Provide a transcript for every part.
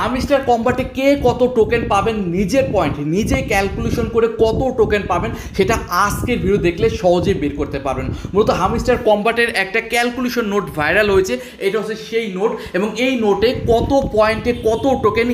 Hamster কম্বাটে কে কত token পাবেন নিজের পয়েন্ট নিজে ক্যালকুলেশন করে কত টোকেন পাবেন সেটা আজকের ভিডিও দেখলে সহজেই বের করতে পারবেন। মূলত হামস্টার কম্বাটের একটা ক্যালকুলেশন নোট ভাইরাল হয়েছে, এটা হচ্ছে সেই নোট এবং এই নোটে কত পয়েন্টে কত টোকেন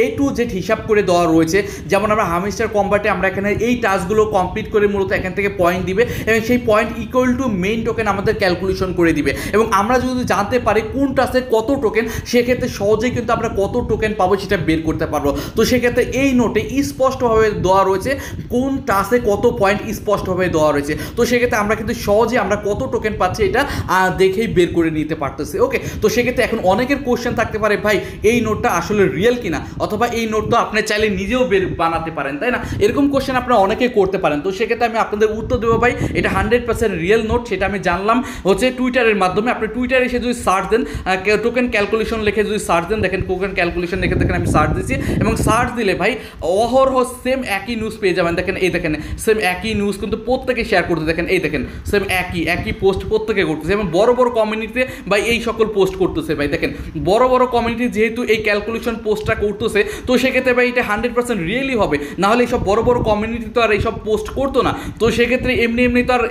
A to Z হিসাব করে দেওয়া রয়েছে। যেমন আমরা হামস্টার কম্বাটে আমরা এখানে এই টাস্কগুলো কমপ্লিট করে মূলত এখান থেকে পয়েন্ট দিবে এবং সেই point equal to main token আমাদের ক্যালকুলেশন করে দিবে এবং আমরা যদি জানতে পারি কোন টাস্কের কত টোকেন সেক্ষেত্রে সহজেই কিন্তু আমরা কত টোকেন পাবো সেটা বের করতে পারবো। তো সেক্ষেত্রে এই নোটে স্পষ্টভাবে দেওয়া রয়েছে কোন টাস্কে কত পয়েন্ট স্পষ্টভাবে দেওয়া রয়েছে। তো সেক্ষেত্রে আমরা কিন্তু সহজে আমরা কত টোকেন পাচ্ছি এটা দেখেই বের করে নিতে পারতেছি। ওকে, তো সেক্ষেত্রে এখন অনেকের কোশ্চেন থাকতে পারে ভাই এই নোটটা আসলে রিয়েল কিনা, অথবা এই নোটটা আপনি চাইলে নিজেও বানাতে পারেন, তাই না? এরকম কোশ্চেন আপনারা অনেকেই করতে পারেন। তো সেক্ষেত্রে আমি আপনাদের উত্তর দেবো ভাই এটা 100% রিয়েল নোট। সেটা আমি জানলাম হচ্ছে টুইটারের মাধ্যমে। আপনি টুইটারে এসে যদি সার্চ দেন টোকেন ক্যালকুলেশন লিখে যদি সার্চ দেন, দেখেন টোকেন ক্যালকুলেশন লিখে দেখেন আমি সার্চ দিচ্ছি এবং সার্চ দিলে ভাই অহরহ সেম একই নিউজ পেয়ে যাবেন। দেখেন এই দেখেন সেম একই নিউজ কিন্তু প্রত্যেকে শেয়ার করতে, দেখেন এই দেখেন সেম একই পোস্ট প্রত্যেকে করতেছে এবং বড় বড় কমিউনিটিতে ভাই এই সকল পোস্ট করতেছে। ভাই দেখেন বড় বড় কমিউনিটি যেহেতু এই ক্যালকুলেশন পোস্টটা করতেছে তো সেক্ষেত্রে ভাই এটা 100% রিয়েলি হবে, নাহলে এইসব বড় বড় কমিউনিটি তো আর এইসব পোস্ট করতো না। তো সেক্ষেত্রে এমনি তো আর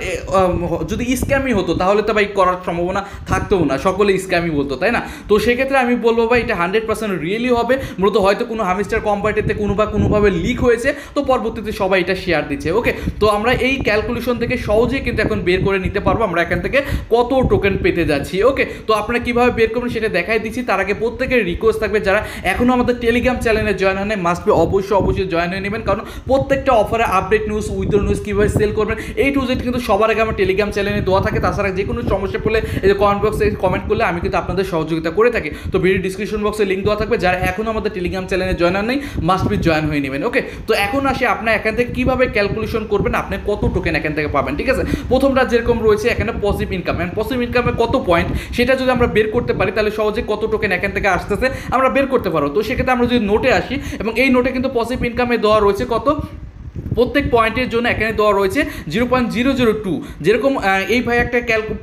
যদি স্ক্যামই হতো তাহলে তো ভাই করার সম্ভাবনা থাকতেও না, সকলে স্ক্যামই বলতো, তাই না? তো সেক্ষেত্রে আমি বলবো ভাই এটা 100% রিয়েলি হবে। মূলত হয়তো কোনো হামস্টার কম্বাটেতে কোনোভাবে লিক হয়েছে, তো পরবর্তীতে সবাই এটা শেয়ার দিচ্ছে। ওকে, তো আমরা এই ক্যালকুলেশন থেকে সহজেই কিন্তু এখন বের করে নিতে পারবো আমরা এখান থেকে কত টোকেন পেতে যাচ্ছি। ওকে, তো আপনারা কীভাবে বের করবেন সেটা দেখাই দিচ্ছি। তার আগে প্রত্যেকের রিকোয়েস্ট থাকবে যারা এখনও আমাদের টেলিগ্রাম চ্যানেলে জয়েন হন মাস্ট বি অবশ্যই জয়েন হয়ে নেবেন, কারণ প্রত্যেকটা অফারে আপডেট নিউজ উইথড্র নিউজ কীভাবে সেল করবেন A to Z কিন্তু সবার আগে আমার টেলিগ্রাম চ্যানেলে দেওয়া থাকে। তাছাড়া যে কোনো সমস্যা পড়লে এই যে কমেন্ট বক্সে কমেন্ট করলে আমি কিন্তু আপনাদের সহযোগিতা করে থাকি। তো ভিডিও ডিসক্রিপশন বক্সে লিঙ্ক দেওয়া থাকবে, যারা এখনও আমাদের টেলিগ্রাম চ্যানেলে জয়েন হন নাই মাস্ট বি জয়েন হয়ে নেবেন। ওকে, তো এখন আসি আপনার এখান থেকে কীভাবে ক্যালকুলেশন করবেন, আপনি কত টোকেন এখান থেকে পাবেন। ঠিক আছে, প্রথমটা যেরকম রয়েছে এখানে পজিটিভ ইনকাম, পজিটিভ ইনকামে কত পয়েন্ট সেটা যদি আমরা বের করতে পারি তাহলে সহজে কত টোকেন এখান থেকে আসতেছে আমরা বের করতে পারবো। তো সেক্ষেত্রে আমরা যদি নোটে আসি এবং এই নোটে কিন্তু পজিটিভ ইনকামে দেওয়া রয়েছে কত প্রত্যেক পয়েন্টের জন্য এখানে দেওয়া রয়েছে 0.002। যেরকম এই ভাই একটা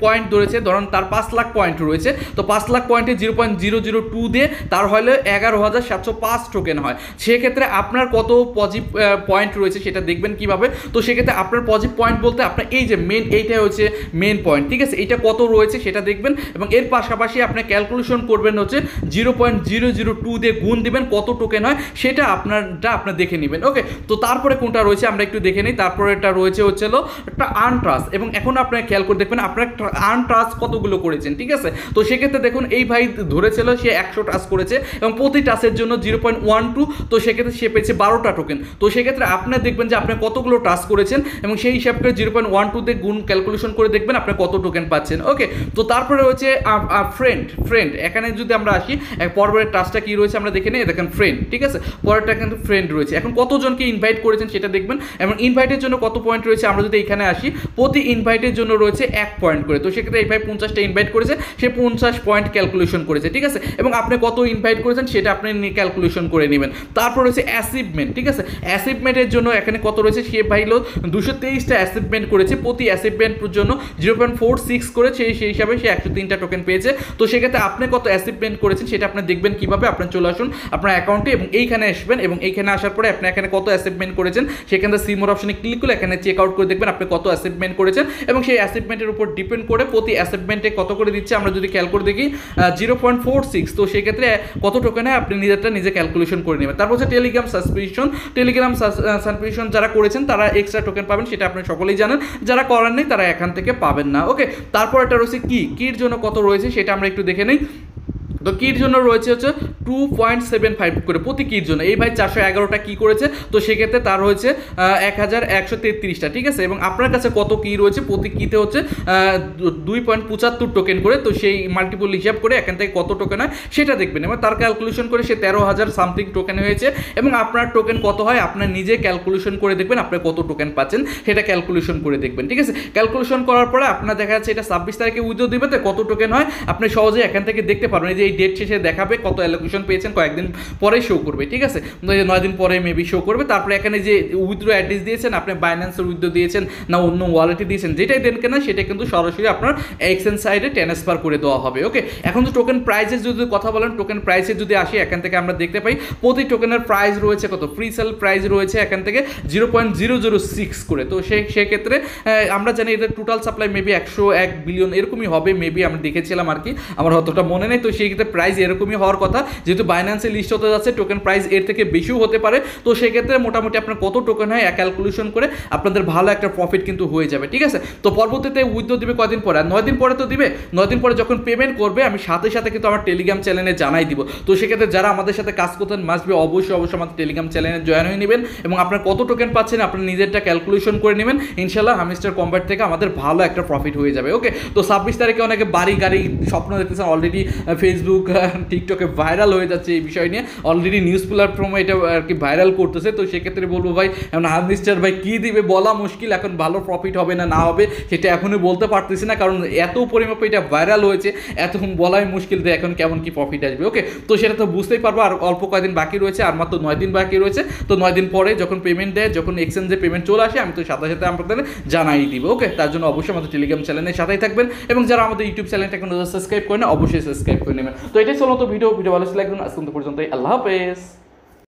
পয়েন্ট ধরেছে, ধরুন তার 5 লাখ পয়েন্ট রয়েছে, তো 5 লাখ পয়েন্টে 0.002 দিয়ে তার হলে 11,705 টোকেন হয়। সেক্ষেত্রে আপনার কত পজিটিভ পয়েন্ট রয়েছে সেটা দেখবেন কিভাবে। তো সেক্ষেত্রে আপনার পজিটিভ পয়েন্ট বলতে আপনার এই যে এইটা হচ্ছে মেন পয়েন্ট, ঠিক আছে, এইটা কত রয়েছে সেটা দেখবেন এবং এর পাশাপাশি আপনি ক্যালকুলেশন করবেন হচ্ছে 0.002 দিয়ে গুণ দিবেন কত টোকেন হয় সেটা আপনার দেখে নেবেন। ওকে, তো তারপরে কোনটা রয়েছে আমরা একটু দেখে নিই। তারপরে এটা রয়েছে হলো একটা আর্ন ট্রাস্ট এবং এখন আপনারা খেয়াল করে দেখবেন আপনার আর্ন ট্রাস্ট কতগুলো করেছেন। ঠিক আছে, তো সেক্ষেত্রে দেখুন এই ভাই ধরেছিল সে 100 ট্রাস্ট করেছে এবং প্রতি ট্রাস্টের জন্য 0.12, তো সেক্ষেত্রে সে পেয়েছে 12টা টোকেন। তো সেক্ষেত্রে আপনার দেখবেন যে আপনি কতগুলো ট্রাস্ট করেছেন এবং সেই হিসাব করে 0.12 দিয়ে গুণ ক্যালকুলেশন করে দেখবেন আপনি কত টোকেন পাচ্ছেন। ওকে, তো তারপরে রয়েছে ফ্রেন্ড। এখানে যদি আমরা আসি পরের ট্রাস্টটা কি রয়েছে আমরা দেখে নিই। দেখেন ফ্রেন্ড, ঠিক আছে, পরেরটা কিন্তু ফ্রেন্ড রয়েছে। এখন কতজনকে ইনভাইট করেছেন সেটা দেখবেন এবং ইনভাইটের জন্য কত পয়েন্ট রয়েছে আমরা যদি এখানে আসি প্রতি ইনভাইটের জন্য রয়েছে 1 পয়েন্ট করে। তো সেক্ষেত্রে এই ভাই 50টা ইনভাইট করেছে, সে 50 পয়েন্ট ক্যালকুলেশন করেছে। ঠিক আছে, এবং আপনি কত ইনভাইট করেছেন সেটা আপনি ক্যালকুলেশন করে নেবেন। তারপর রয়েছে অ্যাচিভমেন্ট, ঠিক আছে, অ্যাচিভমেন্টের জন্য এখানে কত রয়েছে সে ভাই 223টা অ্যাচিভমেন্ট করেছে, প্রতি অ্যাচিভমেন্টের জন্য 0.46 করে সেই হিসাবে সে 103টা টোকেন পেয়েছে। তো সেক্ষেত্রে আপনি কত অ্যাচিভমেন্ট করেছেন সেটা আপনি দেখবেন কিভাবে। আপনি চলে আসুন আপনার অ্যাকাউন্টে এবং এইখানে আসবেন এবং এইখানে আসার পরে আপনি এখানে কত অ্যাচিভমেন্ট করেছেন সেখানে সি মোর অপশনে ক্লিক করে এখানে চেক আউট করে দেখবেন আপনি কত অ্যাচিভমেন্ট করেছেন এবং সেই অ্যাচিভমেন্টের উপর ডিপেন্ড করে প্রতি অ্যাচিভমেন্টে কত করে দিচ্ছে আমরা যদি খেয়াল করে দেখি 0.46। তো সেক্ষেত্রে কত টোকেনে আপনি নিজে ক্যালকুলেশন করে নেবেন। তারপর হচ্ছে টেলিগ্রাম সাবস্ক্রিপশন যারা করেছেন তারা এক্সট্রা টোকেন পাবেন, সেটা আপনি সকলেই জানেন, যারা করেন নাই তারা এখান থেকে পাবেন না। ওকে, তারপর এটা রয়েছে কির জন্য কত রয়েছে সেটা আমরা একটু দেখে নিই। তো কির জন্য রয়েছে হচ্ছে 2.75 করে প্রতি কির জন্য। এই ভাই 411টা কি করেছে, তো সেক্ষেত্রে তার হয়েছে 1133টা। ঠিক আছে, এবং আপনার কাছে কত কি রয়েছে প্রতি কিতে হচ্ছে 2.75 টোকেন করে। তো সেই মাল্টিপল হিসাব করে এখান থেকে কত টোকেন হয় সেটা দেখবেন এবং তার ক্যালকুলেশন করে সে 13,000 সামথিং টোকেন হয়েছে এবং আপনার টোকেন কত হয় আপনার নিজে ক্যালকুলেশন করে দেখবেন আপনি কত টোকেন পাচ্ছেন সেটা ক্যালকুলেশন করে দেখবেন। ঠিক আছে, ক্যালকুলেশন করার পরে আপনার দেখা যাচ্ছে এটা 26 তারিখে উইথড্র দিবে, তো কত টোকেন হয় আপনি সহজে এখান থেকে দেখতে পারবেন। এই যে ডেট শেষে দেখাবে কত অ্যালোকেশন পেয়েছেন, কয়েকদিন পরে শো করবে, ঠিক আছে, 9 দিন পরে মেবি শো করবে। তারপরে এখানে যে উইথড্র অ্যাড্রেস দিয়েছেন, আপনি বাইন্যান্সের উইথড্র দিয়েছেন না অন্য ওয়ালেটে দিয়েছেন, যেটাই দেন কেনা সেটা কিন্তু সরাসরি আপনার এক্সচেঞ্জ সাইডে ট্রান্সফার করে দেওয়া হবে। ওকে, এখন তো টোকেন প্রাইসের যদি কথা বলেন, টোকেন প্রাইসে যদি আসি, এখান থেকে আমরা দেখতে পাই প্রতি টোকেনের প্রাইস রয়েছে কত, ফ্রি সেল প্রাইস রয়েছে এখান থেকে 0.006 করে। তো সেক্ষেত্রে আমরা জানি এটা টোটাল সাপ্লাই মেবি 101 বিলিয়ন এরকমই হবে মেবি, আমরা দেখেছিলাম আর কি, আমার অতটা মনে নেই। তো সেই ক্ষেত্রে প্রাইস এরকমই হওয়ার কথা, যেহেতু বাইন্যান্সে লিস্ট হতে যাচ্ছে, টোকেন প্রাইস এর থেকে বেশিও হতে পারে। তো সেক্ষেত্রে মোটামুটি আপনার কত টোকেন হয় ক্যালকুলেশন করে আপনাদের ভালো একটা প্রফিট কিন্তু হয়ে যাবে, ঠিক আছে। তো পরবর্তীতে উইথড্র দিবে কদিন পরে, আর 9 দিন পরে তো দিবে। 9 দিন পরে যখন পেমেন্ট করবে আমি সাথে সাথে কিন্তু আমার টেলিগ্রাম চ্যানেলে জানাই দিব। তো সেক্ষেত্রে যারা আমাদের সাথে কাজ করতেন মাস্ট বি অবশ্যই আমাদের টেলিগ্রাম চ্যানেলে জয়েন হয়ে নেবেন এবং আপনার কত টোকেন পাচ্ছেন আপনার নিজেরটা ক্যালকুলেশন করে নেবেন। ইনশাল্লাহ হামিস্টার কম্বাট থেকে আমাদের ভালো একটা প্রফিট হয়ে যাবে। ওকে, তো 26 তারিখে অনেকে বাড়ি গাড়ি স্বপ্ন দেখতেছেন, অলরেডি ফেসবুক টিকটকে ভাইরাল হয়ে যাচ্ছে এই বিষয় নিয়ে, অলরেডি নিউজ প্ল্যাটফর্মে এটা আর কি ভাইরাল করতেছে। তো সেক্ষেত্রে বলবো ভাই এখন হামিস্টার ভাই কী দিবে বলা মুশকিল, এখন ভালো প্রফিট হবে না হবে সেটা এখনই বলতে পারতেছি না, কারণ এত পরিমাপে এটা ভাইরাল হয়েছে, এত বলাই মুশকিল যে এখন কেমন কি প্রফিট আসবে। ওকে, তো সেটা তো বুঝতেই পারবো, আর অল্প কয়েকদিন বাকি রয়েছে, আর মাত্র 9 দিন বাকি রয়েছে। তো 9 দিন পরে যখন পেমেন্ট দেয়, যখন এক্সচেঞ্জে পেমেন্ট চলে আসে, আমি তো সাথে সাথে আপনাদের জানাই দিব। ওকে, তার জন্য অবশ্যই আমাদের টেলিগ্রাম চ্যানেলের সাথেই থাকবেন এবং যারা আমাদের ইউটিউব চ্যানেলটা এখন সাবস্ক্রাইব করে না অবশ্যই সাবস্ক্রাইব করে নেবেন। তো এটাই চলো তো ভিডিও ভালো লাগবে, আজ পর্যন্ত, আল্লাহ হাফেজ।